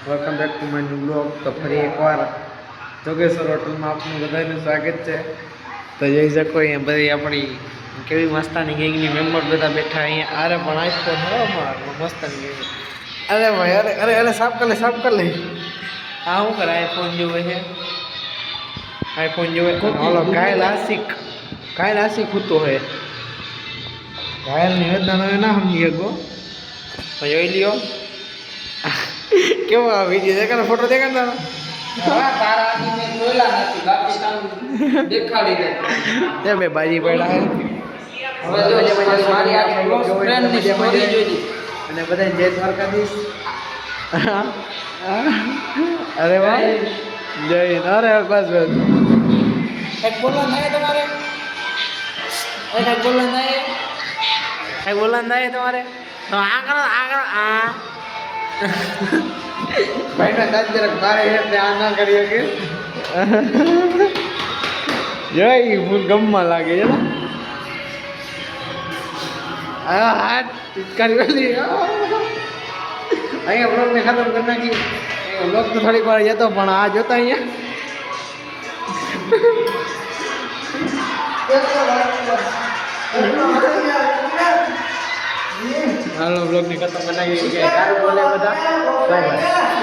Welcome back to my new blog. તો ફરી એકવાર જોગેશ્વર હોટલમાં આપનું બધાનું સ્વાગત છે. તો જોઈ શકો અહીંયા બધી આપણી કેવી મસ્તાની ગેંગની મેમ્બર બધા બેઠા અહીંયા. અરે પણ આઈફોન હો મસ્તાની ગેંગ. અરે ભાઈ અરે અરે અરે સાફ કર લે સાફ કર લે. હા શું કરે આઈફોન જોવે છે, આઈફોન જોવે. ઓલો ઘાયલ આશિક હોતો હે. ઘાયલની વેદના ના સમજી શકો તો જોઈ લ્યો. કેવો આ વિડીયો દેખાડો, ફોટો દેખાડ તારો બે બાજી પડ્યા અને બધા જય દ્વારકાધીશ. અરે વાહ જય. અરે બસ બસ કઈક બોલવાનું થાય તમારે, કઈક બોલવાનું થાય, કઈક બોલવાનું થાય તમારે તો આ કરો આ ભાઈ ના દાંત જરાક ભારે એટલે આ ના કરી શકે. જય ફૂલ ગમમાં લાગે છે ને આ હાથ પિચકારી વાળી. અહીંયા બ્લોગને ખતમ કરી નાખી. બ્લોગ તો થોડીક વાર જતો પણ આ જોતા અહીંયા હાલો બ્લોગને ખતમ કરી નાખી. બોલે બધા બાય બાય.